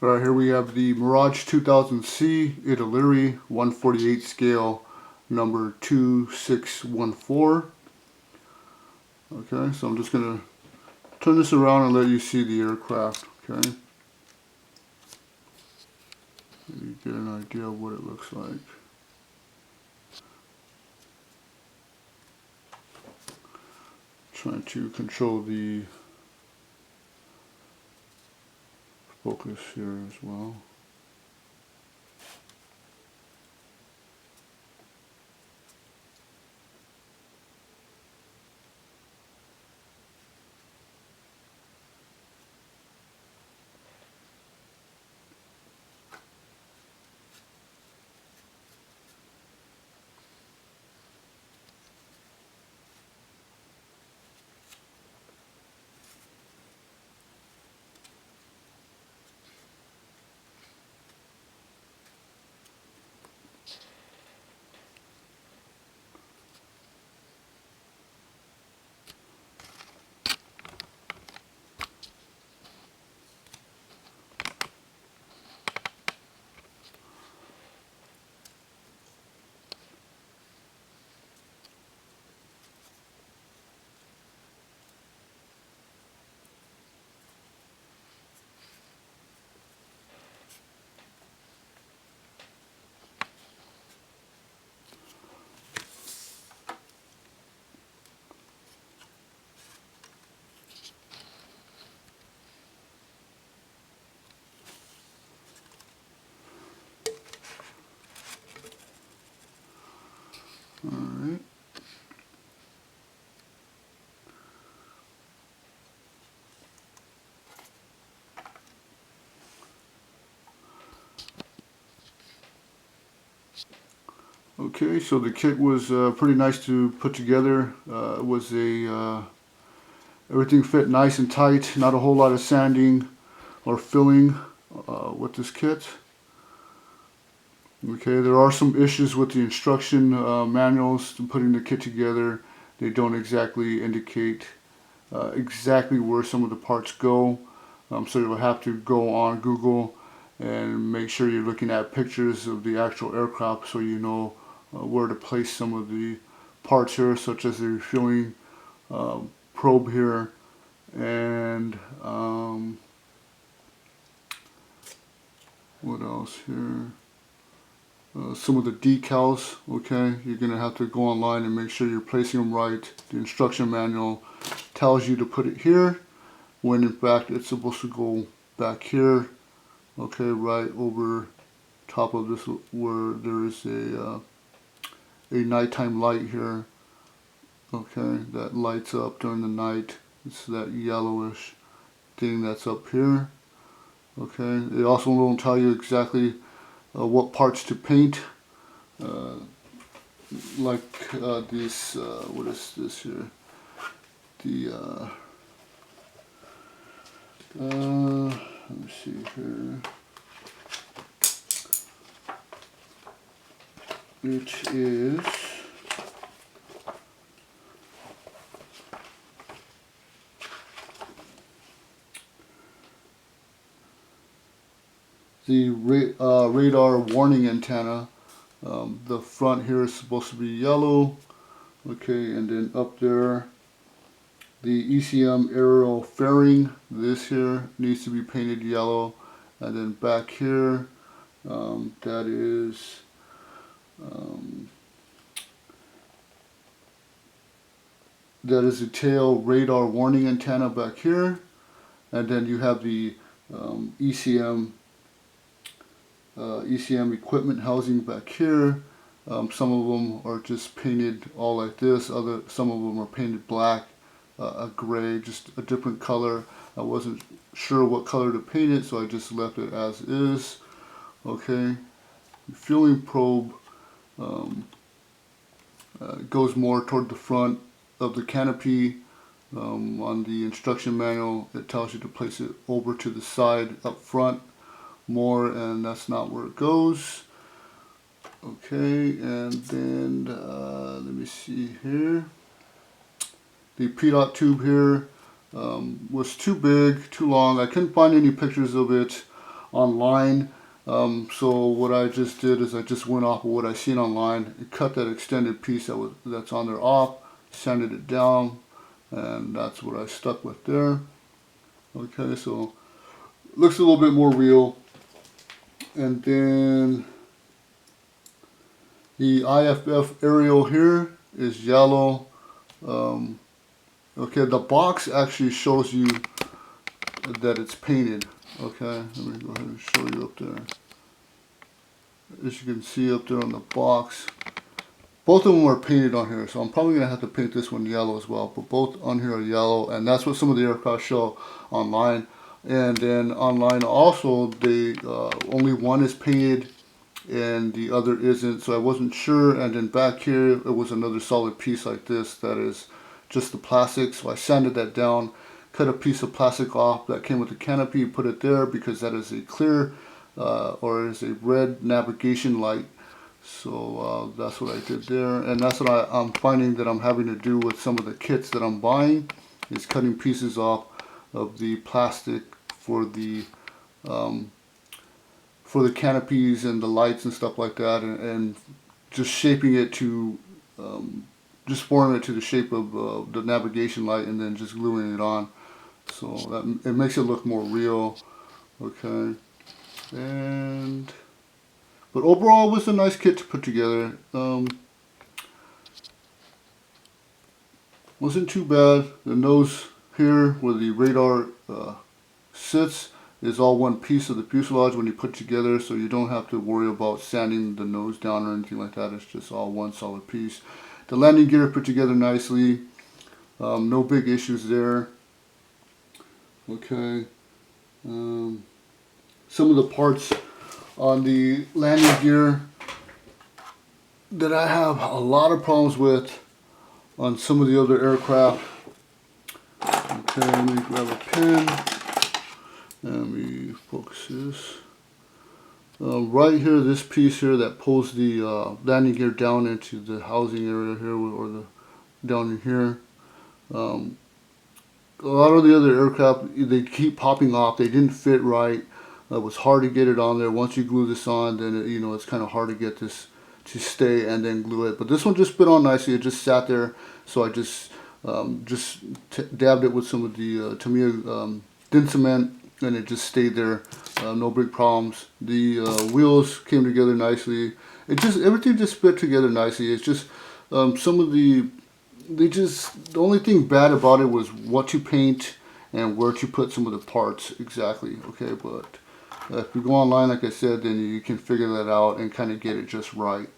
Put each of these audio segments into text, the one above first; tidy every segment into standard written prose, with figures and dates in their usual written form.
Alright, here we have the Mirage 2000C Italeri 148 scale number 2614. Okay, so I'm just going to turn this around and let you see the aircraft. Okay, you get an idea of what it looks like. Trying to control the focus here as well. Alright. Okay, so the kit was pretty nice to put together. It was everything fit nice and tight, not a whole lot of sanding or filling with this kit. Okay, there are some issues with the instruction manuals to putting the kit together. They don't exactly indicate exactly where some of the parts go. So you'll have to go on Google and make sure you're looking at pictures of the actual aircraft so you know where to place some of the parts here, such as the refueling probe here, and what else here? Some of the decals. Okay, you're gonna have to go online and make sure you're placing them right. The instruction manual tells you to put it here, when in fact it's supposed to go back here. Okay, right over top of this where there is a nighttime light here. Okay, that lights up during the night. It's that yellowish thing that's up here. Okay, it also won't tell you exactly what parts to paint, like this, what is this here? The, let me see here. It is the radar warning antenna. The front here is supposed to be yellow. Okay, and then up there, the ECM aerial fairing, this here needs to be painted yellow. And then back here, that is the tail radar warning antenna back here. And then you have the ECM equipment housing back here. Some of them are just painted all like this. Some of them are painted black, a gray, just a different color. I wasn't sure what color to paint it, so I just left it as is. Okay, fueling probe goes more toward the front of the canopy. On the instruction manual, it tells you to place it over to the side up front more, and that's not where it goes. Okay, and then let me see here. The PDOT tube here was too big, too long. I couldn't find any pictures of it online. So what I just did is I just went off of what I seen online, cut that extended piece that's on there off, sanded it down, and that's what I stuck with there. Okay, so looks a little bit more real. And then the IFF aerial here is yellow. Okay, the box actually shows you that it's painted. Okay, let me go ahead and show you up there. As you can see up there on the box, both of them are painted on here, so I'm probably going to have to paint this one yellow as well, but both on here are yellow, and that's what some of the aircraft show online. And then online also, they only one is painted and the other isn't, so I wasn't sure. And then back here it was another solid piece like this that is just the plastic, so I sanded that down, cut a piece of plastic off that came with the canopy, put it there because that is a clear or is a red navigation light. So that's what I did there, and that's what I'm finding that I'm having to do with some of the kits that I'm buying, is cutting pieces off of the plastic for the canopies and the lights and stuff like that, and just shaping it to just forming it to the shape of the navigation light, and then just gluing it on, so that it makes it look more real. Okay, but overall it was a nice kit to put together. Wasn't too bad. The nose here where the radar sits is all one piece of the fuselage when you put together, so you don't have to worry about sanding the nose down or anything like that. It's just all one solid piece. The landing gear put together nicely. No big issues there. Okay. Some of the parts on the landing gear that I have a lot of problems with on some of the other aircraft. Okay, let me grab a pen. Let me focus this. Right here, this piece here that pulls the landing gear down into the housing area here, or the down in here. A lot of the other aircraft, they keep popping off. They didn't fit right. It was hard to get it on there. Once you glue this on, then it, it's kind of hard to get this to stay and then glue it. But this one just fit on nicely. It just sat there, so I just dabbed it with some of the Tamiya thin cement, and it just stayed there. No big problems. The wheels came together nicely. Everything just fit together nicely. It's just some of the only thing bad about it was what to paint and where to put some of the parts exactly. Okay, but if you go online, like I said, then you can figure that out and kind of get it just right.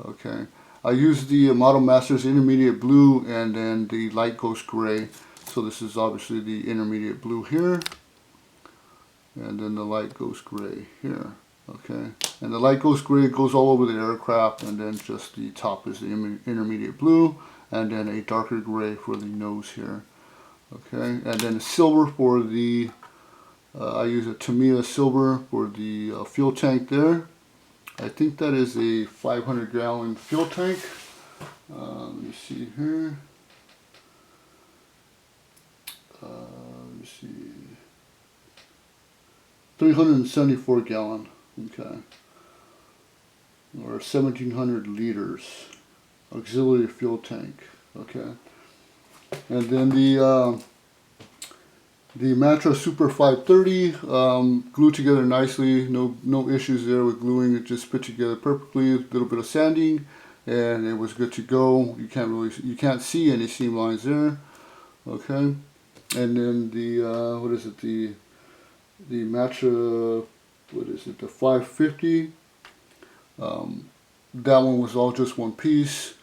Okay, I used the Model Masters Intermediate Blue and then the Light Ghost Gray. So this is obviously the Intermediate Blue here, and then the Light Ghost Gray here. Okay, and the Light Ghost Gray goes all over the aircraft, and then just the top is the Intermediate Blue, and then a darker gray for the nose here. Okay, and then silver for the I use a Tamiya silver for the fuel tank there. I think that is a 500-gallon fuel tank. Let me see here. Let me see. 374 gallon. Okay. Or 1,700 liters. Auxiliary fuel tank. Okay. And then the Matra Super 530 glued together nicely. No issues there with gluing. It just fit together perfectly. A little bit of sanding, and it was good to go. You can't see any seam lines there. Okay. And then the what is it? The Matra, what is it? The 550. That one was all just one piece.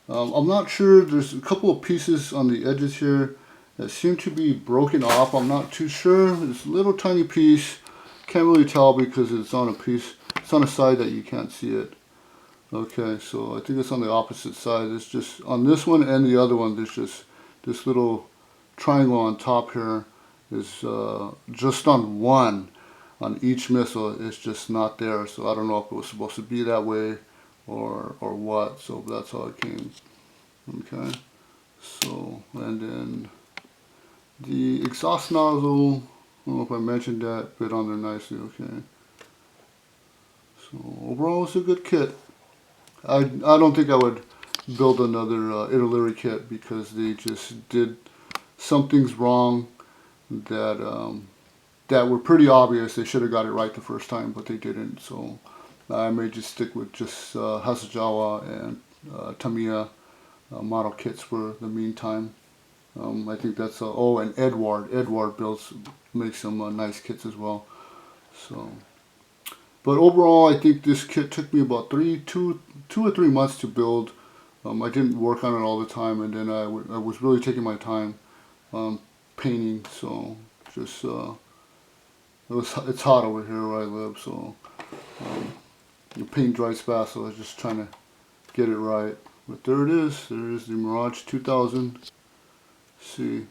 I'm not sure. There's a couple of pieces on the edges here that seem to be broken off. I'm not too sure. It's a little tiny piece. Can't really tell because it's on a piece. It's on a side that you can't see it. Okay, so I think it's on the opposite side. It's just on this one and the other one. There's just this little triangle on top here is just on one. On each missile, it's just not there. So I don't know if it was supposed to be that way or what. So that's how it came. Okay. So, and then the exhaust nozzle, I don't know if I mentioned that, fit on there nicely. Okay. So overall, it's a good kit. I don't think I would build another italeri kit because they just did some things wrong that that were pretty obvious. They should have got it right the first time, but they didn't. So I may just stick with just Hasegawa and Tamiya model kits for the meantime. I think that's oh, and Edward makes some nice kits as well. So, but overall, I think this kit took me about 2 or 3 months to build. I didn't work on it all the time, and then I was really taking my time painting. So just it's hot over here where I live, so the paint dries fast. So I was just trying to get it right. But there it is. There is the Mirage 2000. See,